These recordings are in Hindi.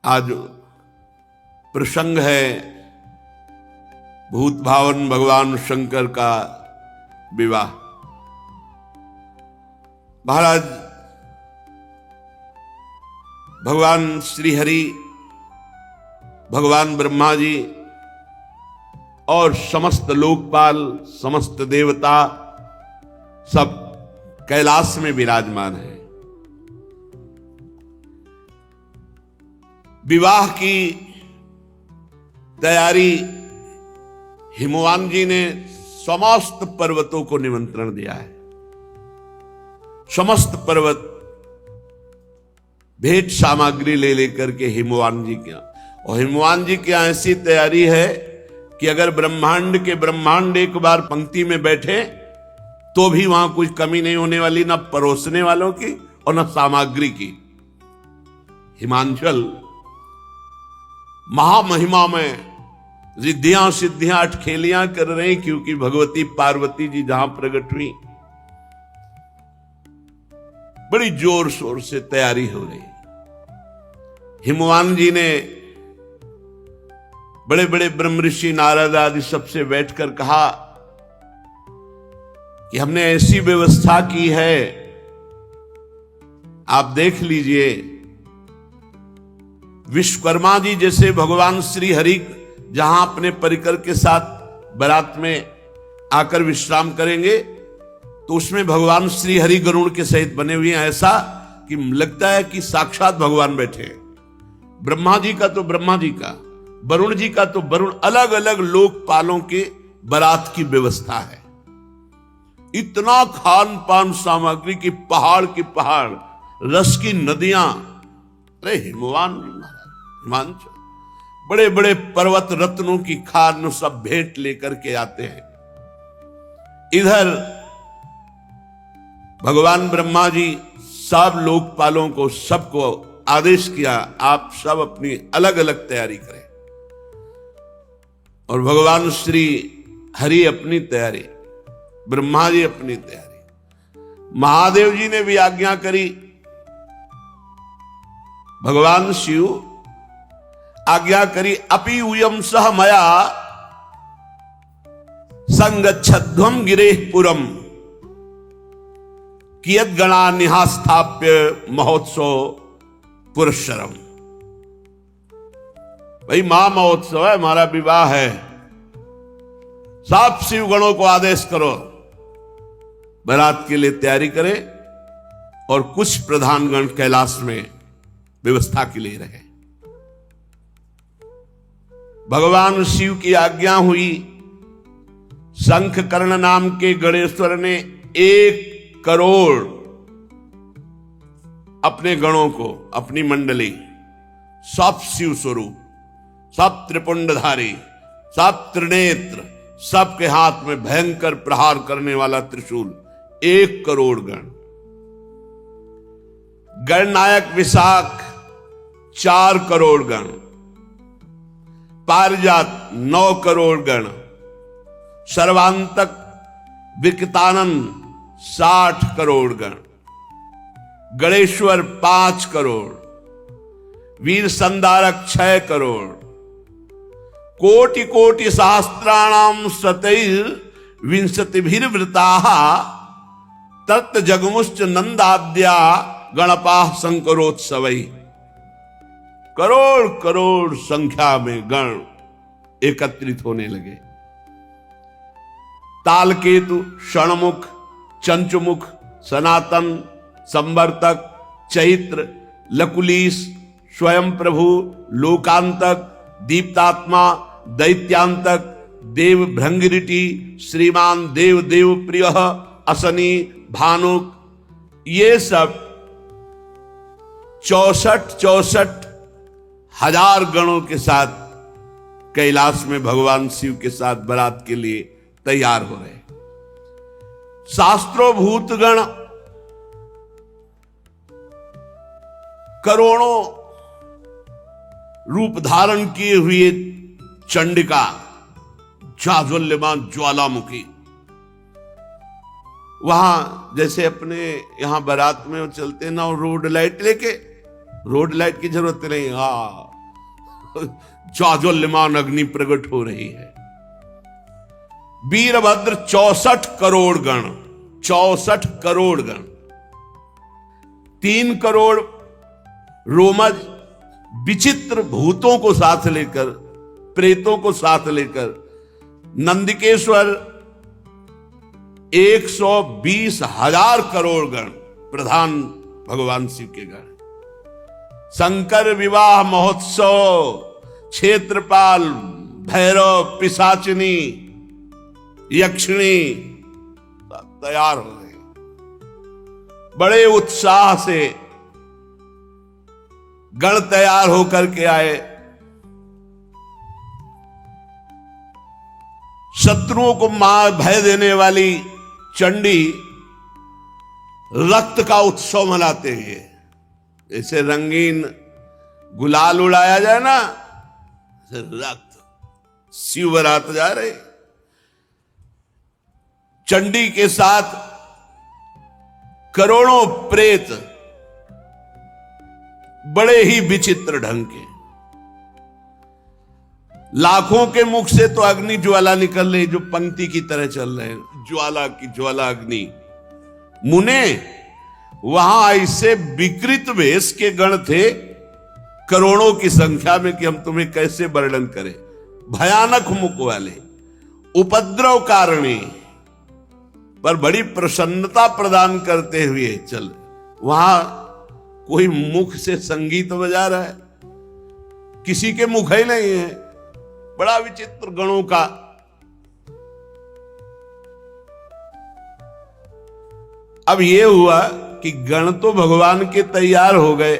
आज प्रसंग है भूत भावन भगवान शंकर का विवाह। महाराज भगवान श्री हरि, भगवान ब्रह्मा जी और समस्त लोकपाल, समस्त देवता सब कैलाश में विराजमान है। विवाह की तैयारी हिमवान जी ने समस्त पर्वतों को निमंत्रण दिया है। समस्त पर्वत भेंट सामग्री ले लेकर के हिमवान जी के, और हिमवान जी की ऐसी तैयारी है कि अगर ब्रह्मांड के ब्रह्मांड एक बार पंक्ति में बैठे तो भी वहां कुछ कमी नहीं होने वाली, ना परोसने वालों की और ना सामग्री की। हिमांचल महामहिमा में रिद्धियां सिद्धियां अटखेलियां कर रहे हैं, क्योंकि भगवती पार्वती जी जहां प्रकट हुई बड़ी जोर शोर से तैयारी हो रही। हिमवान जी ने बड़े बड़े ब्रह्म ऋषि नारद आदि सबसे बैठकर कहा कि हमने ऐसी व्यवस्था की है, आप देख लीजिए। विश्वकर्मा जी जैसे भगवान श्री हरि जहां अपने परिकर के साथ बारात में आकर विश्राम करेंगे तो उसमें भगवान श्री हरि गरुड़ के सहित बने हुए हैं, ऐसा कि लगता है कि साक्षात भगवान बैठे हैं। ब्रह्मा जी का तो ब्रह्मा जी का, वरुण जी का तो वरुण, अलग अलग लोकपालों के बारात की व्यवस्था है। इतना खान पान सामग्री की पहाड़ की पहाड़, रस की नदियां। अरे हिमवान जी महाराज, हिमांचल बड़े बड़े पर्वत रत्नों की खान सब भेंट लेकर के आते हैं। इधर भगवान ब्रह्मा जी सब लोकपालों को, सबको आदेश किया, आप सब अपनी अलग अलग तैयारी करें। और भगवान श्री हरि अपनी तैयारी, ब्रह्मा जी अपनी तैयारी, महादेव जी ने भी आज्ञा करी। भगवान शिव आज्ञा करी, अपि उयम सह मया संगच्छध्वम गिरेह पुरम कियद गणा निहास्थाप्य महोत्सव पुरस्सरम। भाई महा महोत्सव है, हमारा विवाह है, सब शिव गणों को आदेश करो बारात के लिए तैयारी करें, और कुछ प्रधान गण कैलाश में व्यवस्था के लिए रहे। भगवान शिव की आज्ञा हुई। शंख कर्ण नाम के गणेश्वर ने 1 करोड़ अपने गणों को, अपनी मंडली, सब शिव स्वरूप, सब त्रिपुंडधारी, सब त्रिनेत्र, सबके हाथ में भयंकर प्रहार करने वाला त्रिशूल, 1 करोड़ गण। गणनायक विशाख 4 करोड़ गण, पारिजात 9 करोड़ गण, सर्वांतक विकतानंद 60 करोड़ गण, गणेश्वर 5 करोड़, वीर संधारक 6 करोड़, कोटि कोटि सहस्त्राणाम सतैर विंशतिभिर्वृताः तत् जगमुश्च नंदाद्या गणपाः शंकरोत्सवै। करोड़ करोड़ संख्या में गण एकत्रित होने लगे। तालकेतु, षणमुख, चंचुमुख, सनातन, संवर्तक, चैत्र, लकुलीश, स्वयं प्रभु, लोकांतक, दीप्तात्मा, दैत्यांतक, देव भृंगिरिटी, श्रीमान देव देव प्रिय, असनी, भानुक, ये सब 64 हजार गणों के साथ कैलाश में भगवान शिव के साथ बारात के लिए तैयार हो रहे। शास्त्रोभूत गण करोड़ों रूप धारण किए हुए चंडिका, जाज्वल्यमान ज्वालामुखी, वहां जैसे अपने यहां बारात में चलते ना रोड लाइट लेके, रोड लाइट की जरूरत नहीं, ज्वाज्वल्यमान अग्नि प्रकट हो रही है। वीरभद्र 64 करोड़ गण, 64 करोड़ गण, 3 करोड़ रोमज विचित्र भूतों को साथ लेकर, प्रेतों को साथ लेकर, नंदिकेश्वर 120,000 करोड़ गण, प्रधान भगवान शिव के गण। शंकर विवाह महोत्सव, क्षेत्रपाल, भैरव, पिशाचिनी, यक्षिणी तैयार हो गए। बड़े उत्साह से गण तैयार होकर के आए। शत्रुओं को मार भय देने वाली चंडी रक्त का उत्सव मनाते हुए, जैसे रंगीन गुलाल उड़ाया जाए ना, रक्त शिव बरात जा रहे। चंडी के साथ करोड़ों प्रेत बड़े ही विचित्र ढंग के। लाखों के मुख से तो अग्नि ज्वाला निकल रही, जो पंक्ति की तरह चल रहे हैं, ज्वाला की ज्वाला अग्नि। मुने वहां ऐसे विकृत वेश के गण थे करोड़ों की संख्या में कि हम तुम्हें कैसे वर्णन करें। भयानक मुख वाले, उपद्रव कारणी, पर बड़ी प्रसन्नता प्रदान करते हुए चल। वहां कोई मुख से संगीत बजा रहा है, किसी के मुख ही नहीं है। बड़ा विचित्र गणों का। अब यह हुआ कि गण तो भगवान के तैयार हो गए।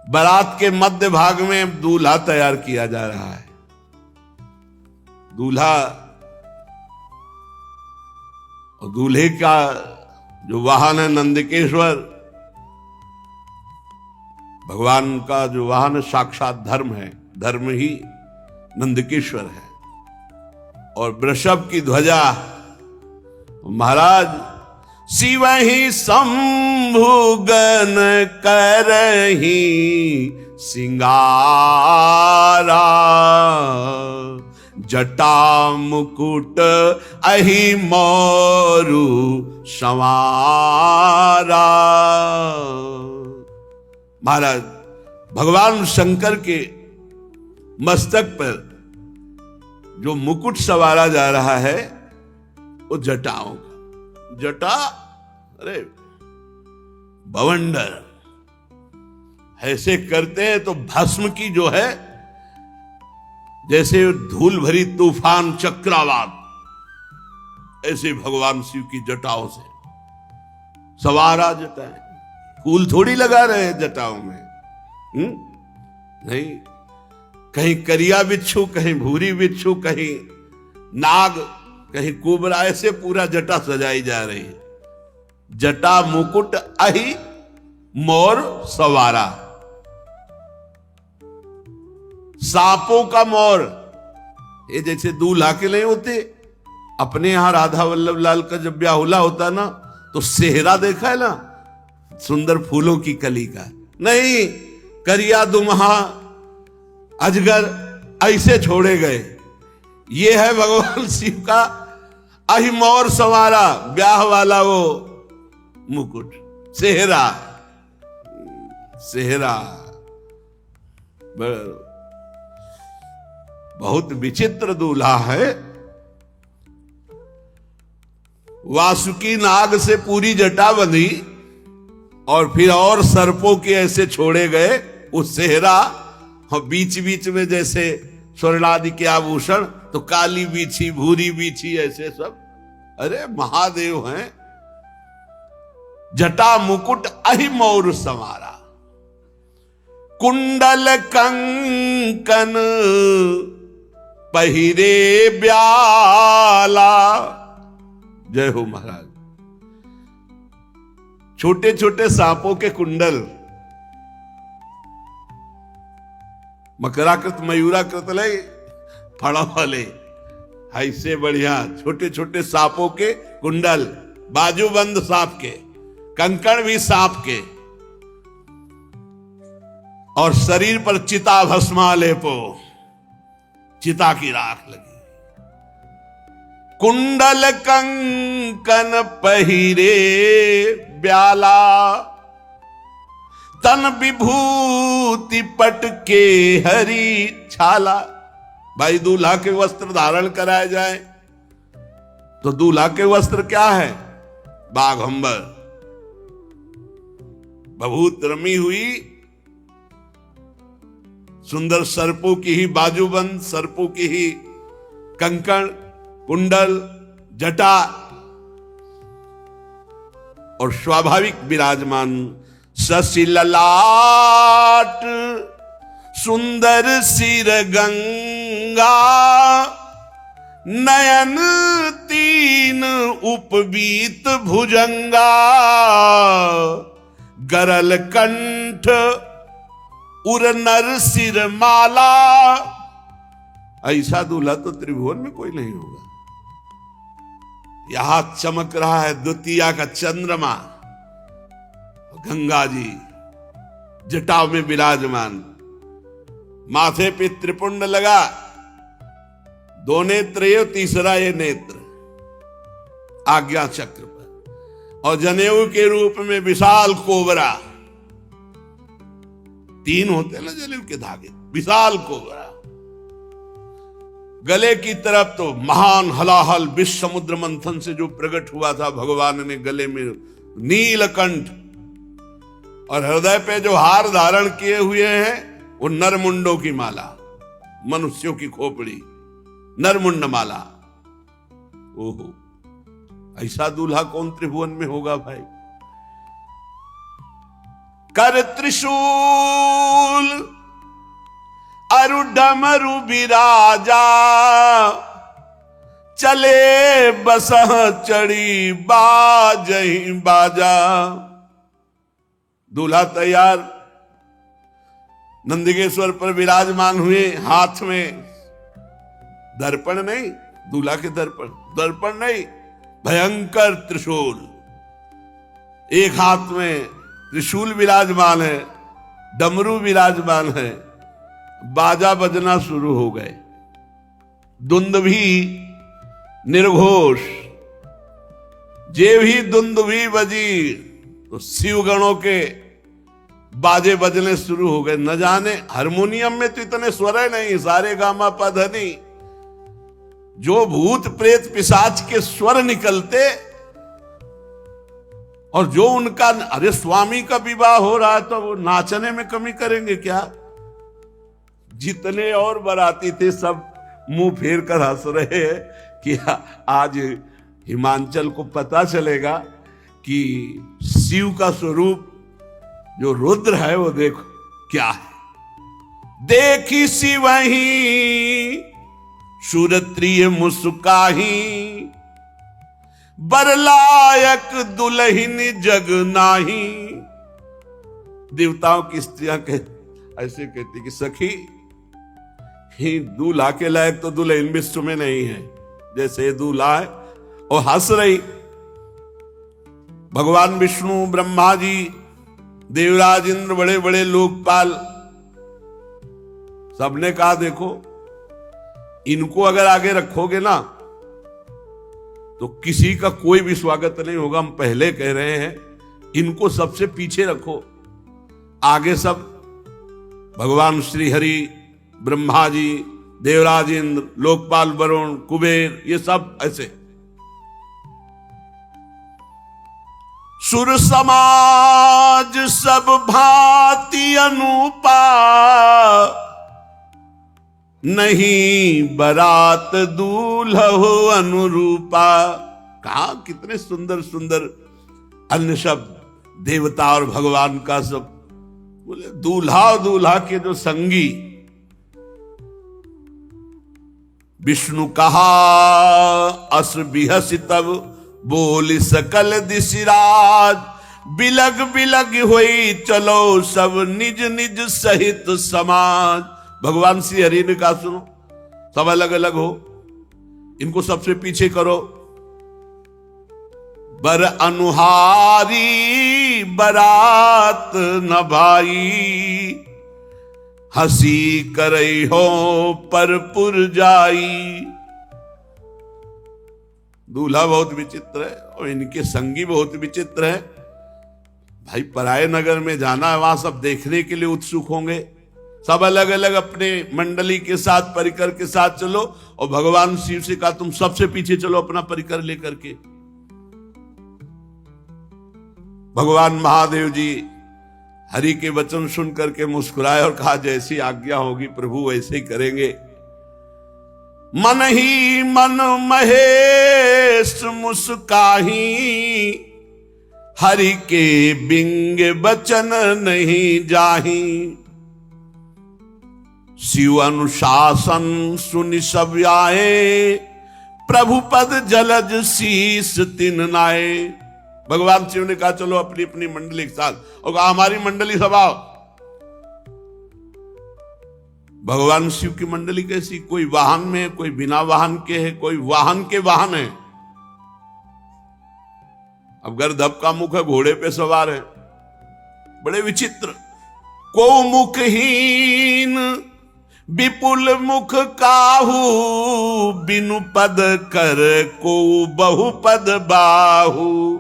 बारात के मध्य भाग में दूल्हा तैयार किया जा रहा है। दूल्हा और दूल्हे का जो वाहन है नंदिकेश्वर, भगवान का जो वाहन साक्षात धर्म है, धर्म ही नंदिकेश्वर है। और वृषभ की ध्वजा महाराज शिव ही शंभु गण करही सिंगारा, जटा मुकुट अहि मोरु संवारा। महाराज भगवान शंकर के मस्तक पर जो मुकुट सवारा जा रहा है वो जटाओं का। जटा अरे बवंडर ऐसे करते हैं तो भस्म की जो है, जैसे धूल भरी तूफान चक्रवात, ऐसे भगवान शिव की जटाओं से सवारा जटाएं। फूल थोड़ी लगा रहे हैं जटाओं में, नहीं। कहीं करिया बिच्छू, कहीं भूरी बिच्छू, कहीं नाग, कहीं कुबरा, ऐसे पूरा जटा सजाई जा रही है। जटा मुकुट अहि मोर सवारा। सांपों का मोर, ये जैसे दूल्हा के नहीं होते, अपने यहां राधा वल्लभ लाल का जब ब्याहुला होता ना, तो सेहरा देखा है ना, सुंदर फूलों की कली का। नहीं, करिया दुमहा अजगर ऐसे छोड़े गए। ये है भगवान शिव का अहि मोर सवारा, ब्याह वाला वो मुकुट, सेहरा। सेहरा बहुत विचित्र दूल्हा है। वासुकी नाग से पूरी जटा बंधी और फिर और सर्पों के ऐसे छोड़े गए। उस सेहरा और बीच बीच में जैसे स्वर्णादि के आभूषण, तो काली बीछी, भूरी बीछी, ऐसे सब। अरे महादेव हैं। जटा मुकुट अहि मोर संवारा, कुंडल कंकन पहिरे ब्याला। जय हो महाराज। छोटे छोटे सांपों के कुंडल, मकराकृत मयूराकृत ले फड़ा वाले, ऐसे बढ़िया छोटे छोटे सांपों के कुंडल, बाजूबंद सांप के, कंकण भी सांप के। और शरीर पर चिता भस्मा लेपो, चिता की राख लगी। कुंडल कंकन पहिरे ब्याला, तन विभूति पट के हरी छाला। भाई दूल्हा के वस्त्र धारण कराए जाए तो दूल्हा के वस्त्र क्या है? बाघंबर, बहुत रमी हुई सुंदर सर्पों की ही बाजूबंद, सर्पों की ही कंकण, कुंडल, जटा और स्वाभाविक विराजमान शशि ललाट, सुंदर सिर गंगा, नयन तीन उपवीत भुजंगा, गरल कंठ उर नर सिर माला। ऐसा दूल्हा तो त्रिभुवन में कोई नहीं होगा। यहां चमक रहा है द्वितीया का चंद्रमा, गंगा जी जटाव में विराजमान, माथे पे त्रिपुंड लगा, दो नेत्र ये, तीसरा ये नेत्र आज्ञा चक्र पर, और जनेऊ के रूप में विशाल कोबरा, तीन होते हैं ना जनेऊ के धागे, विशाल कोबरा। गले की तरफ तो महान हलाहल विश्व समुद्र मंथन से जो प्रकट हुआ था भगवान ने गले में नीलकंठ, और हृदय पे जो हार धारण किए हुए हैं वो नरमुंडों की माला, मनुष्यों की खोपड़ी, नरमुंड माला। ओहो, ऐसा दूल्हा कौन त्रिभुवन में होगा भाई? कर त्रिशूल अरु डमरु बिराजा, चले बसह चढ़ी बाजही बाजा। दूल्हा तैयार नंदिकेश्वर पर विराजमान हुए, हाथ में दर्पण नहीं, दूल्हा के दर्पण नहीं, भयंकर त्रिशूल, एक हाथ में त्रिशूल विराजमान है, डमरू विराजमान है, बाजा बजना शुरू हो गए, दुंदुभी निर्घोष, जे भी दुंदुभी बजी तो शिवगणों के बाजे बजने शुरू हो गए। न जाने हारमोनियम में तो इतने स्वर है नहीं, सारे गामा पधनी, जो भूत प्रेत पिशाच के स्वर निकलते, और जो उनका, अरे स्वामी का विवाह हो रहा है तो वो नाचने में कमी करेंगे क्या? जितने और बाराती थे सब मुंह फेर कर हंस रहे हैं कि आज हिमांचल को पता चलेगा कि शिव का स्वरूप जो रुद्र है वो देखो क्या है। देखी शिवही सुरत्रिय मुस्काही, बरलायक दुल्हिन जग नाही। देवताओं की स्त्रियां ऐसे कहती कि सखी, ही दूल्हा के लायक तो दुल्हन विश्व में नहीं है, जैसे दूल्हा है। और हंस रही। भगवान विष्णु, ब्रह्मा जी, देवराज इंद्र, बड़े बड़े लोकपाल, सबने कहा देखो इनको अगर आगे रखोगे ना तो किसी का कोई भी स्वागत नहीं होगा। हम पहले कह रहे हैं इनको सबसे पीछे रखो, आगे सब भगवान श्री हरि, ब्रह्मा जी, देवराज इंद्र, लोकपाल वरुण, कुबेर, ये सब ऐसे। सुर समाज सब भांति अनुपा, नहीं बरात दूल्हो अनुरूपा। कहा कितने सुंदर सुंदर अन्य शब्द, देवता और भगवान का सब। बोले दूल्हा और दूल्हा के जो संगी, विष्णु कहा अस बिहसी तब बोली सकल दिशिराज, बिलग बिलग होई चलो सब निज निज सहित समाज। भगवान श्री हरि ने कहा सुनो, सब अलग अलग हो, इनको सबसे पीछे करो। बर अनुहारी बरात न भाई, हंसी करई हो परपुर जाई। दूल्हा बहुत विचित्र है और इनके संगी बहुत विचित्र है। भाई पराये नगर में जाना है, वहां सब देखने के लिए उत्सुक होंगे, सब अलग अलग अपने मंडली के साथ परिकर के साथ चलो, और भगवान शिव से कहा तुम सबसे पीछे चलो अपना परिकर लेकर के। भगवान महादेव जी हरि के वचन सुन करके मुस्कुराए और कहा जैसी आज्ञा होगी प्रभु वैसे ही करेंगे। मन ही मन महेश मुस्काही, हरि के बिंग बचन नहीं जाही। शिव अनुशासन सुनि सब आए, प्रभु पद जलज शीस तिन नाए। भगवान शिव ने कहा चलो अपनी अपनी मंडली के साथ, और कहा हमारी मंडली सब आओ। भगवान शिव की मंडली कैसी, कोई वाहन में है, कोई बिना वाहन के है, कोई वाहन के वाहन है। अब गर्दभ का मुख है, घोड़े पे सवार है, बड़े विचित्र। को मुखहीन विपुल मुख काहू, बिनु पद कर को बहुपद बाहू।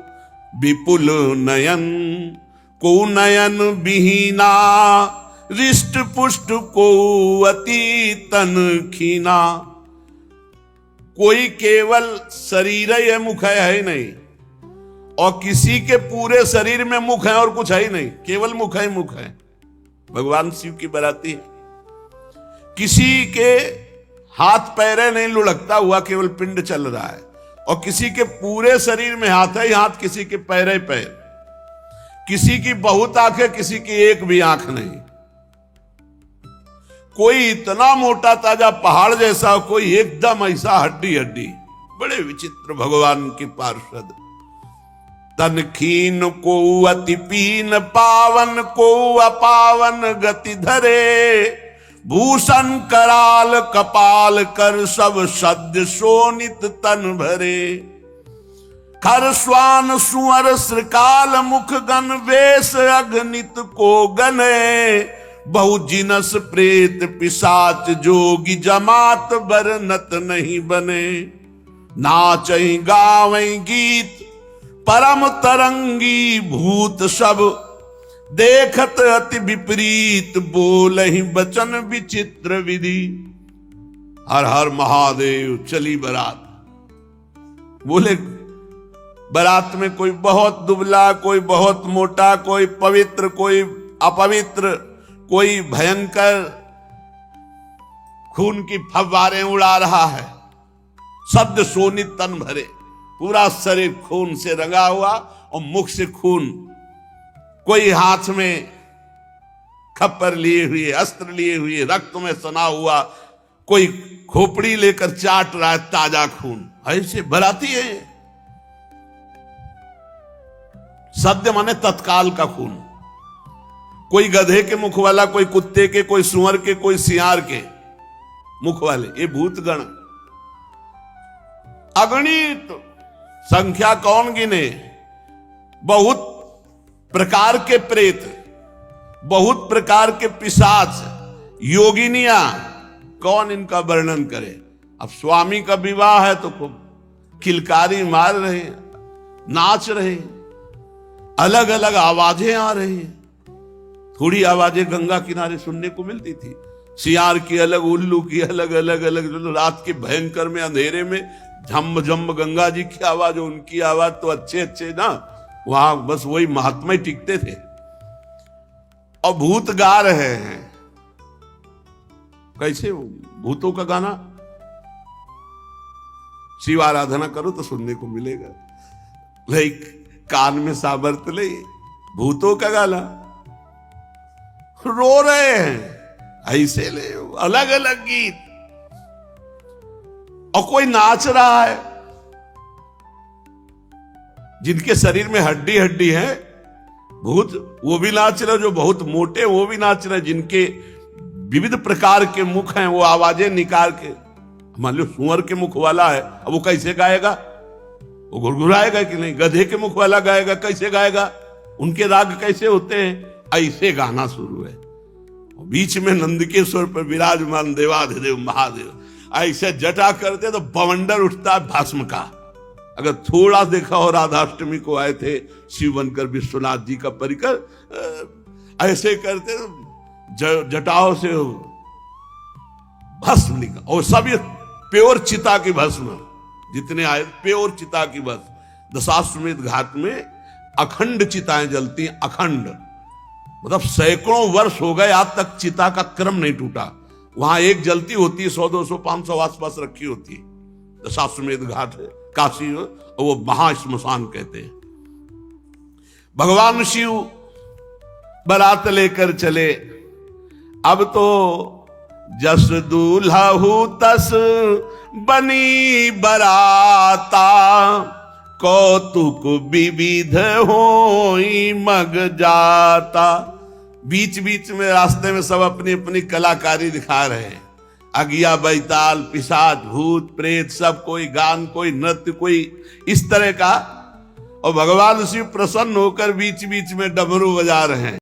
विपुल नयन को नयन विहीना, रिष्ट पुष्ट को अति तन खीना। कोई केवल शरीर है, मुख है ही नहीं, और किसी के पूरे शरीर में मुख है और कुछ है ही नहीं, केवल मुख है मुख है। भगवान शिव की बराती है। किसी के हाथ पैरे नहीं लुढ़कता हुआ, केवल पिंड चल रहा है, और किसी के पूरे शरीर में हाथ है ही हाथ, किसी के पैर ही पैर, किसी की बहुत आंख है, किसी की एक भी आंख नहीं। कोई इतना मोटा ताजा पहाड़ जैसा, कोई एकदम ऐसा हड्डी हड्डी। बड़े विचित्र भगवान के पार्षद। तन खीन को अति पीन, पावन को अपावन गति धरे। भूषण कराल कपाल कर, सब सद्य शोणित तन भरे। खर स्वान सुअर श्रृकाल, मुख गण वेश अगणित को गने। बहु जिनस प्रेत पिशाच, जोगी जमात बरनत नहीं बने। नाचई गावई गीत परम तरंगी, भूत सब देखत अति विपरीत। बोलहि बचन विचित्र विधि। हर हर महादेव चली बारात। बोले बारात में कोई बहुत दुबला, कोई बहुत मोटा, कोई पवित्र, कोई अपवित्र, कोई भयंकर खून की फव्वारें उड़ा रहा है। शब्द शोणित तन भरे, पूरा शरीर खून से रंगा हुआ और मुख से खून। कोई हाथ में खप्पर लिए हुए, अस्त्र लिए हुए, रक्त में सना हुआ, कोई खोपड़ी लेकर चाट रहा है ताजा खून। ऐसे बराती है। सद्य माने तत्काल का खून। कोई गधे के मुख वाला, कोई कुत्ते के, कोई सुअर के, कोई सियार के मुख वाले, ये भूतगण अगणित। संख्या कौन गिने। बहुत प्रकार के प्रेत, बहुत प्रकार के पिशाच, योगिनियां, कौन इनका वर्णन करे। अब स्वामी का विवाह है तो खूब किलकारी मार रहे हैं, नाच रहे हैं, अलग अलग आवाजें आ रही हैं। थोड़ी आवाजें गंगा किनारे सुनने को मिलती थी, सियार की अलग, उल्लू की अलग, अलग अलग। रात के भयंकर में अंधेरे में झम झम गंगा जी की आवाज, उनकी आवाज तो अच्छे अच्छे ना, वहां बस वही महात्मा ही टिकते थे। और भूत गा रहे हैं। कैसे भूतों का गाना। शिव आराधना करो तो सुनने को मिलेगा। लाइक कान में साबरत ले, भूतों का गाना। रो रहे हैं ऐसे ले, अलग अलग गीत। और कोई नाच रहा है। जिनके शरीर में हड्डी हड्डी है भूत, वो भी नाच रहे, जो बहुत मोटे वो भी नाच रहे, जिनके विविध प्रकार के मुख हैं वो आवाजें निकाल के। मान लो सुअर के मुख वाला है, अब वो कैसे गाएगा, वो गुरगुराएगा कि नहीं। गधे के मुख वाला गाएगा, कैसे गाएगा, उनके राग कैसे होते हैं। ऐसे गाना शुरू है। बीच में नंदकेश्वर पर विराजमान देवाधिदेव महादेव ऐसे जटा करते तो बवंडर उठता भस्म का। अगर थोड़ा देखा हो, राधाष्टमी को आए थे शिव बनकर विश्वनाथ जी का परिकर ऐसे करते जटाओं से भस्म निकल, और सब ये प्योर चिता की भस्म, जितने आए प्योर चिता की भस्म। दशाश्वमेध घाट में अखंड चिताएं जलती, अखंड, मतलब सैकड़ों वर्ष हो गए आज तक चिता का क्रम नहीं टूटा। वहां एक जलती होती है, 100, 200, 500 आसपास रखी होती है। दशाश्वमेध घाट है काशी, और वो महाश्मशान कहते हैं। भगवान शिव बारात लेकर चले। अब तो जस दूल्हा हूं तस बनी बराता, कौतुक विविध होई मग जाता। बीच बीच में रास्ते में सब अपनी अपनी कलाकारी दिखा रहे हैं। अगिया, बैताल, पिशाच, भूत, प्रेत, सब, कोई गान, कोई नृत्य, कोई इस तरह का। और भगवान शिव प्रसन्न होकर बीच बीच में डमरू बजा रहे हैं।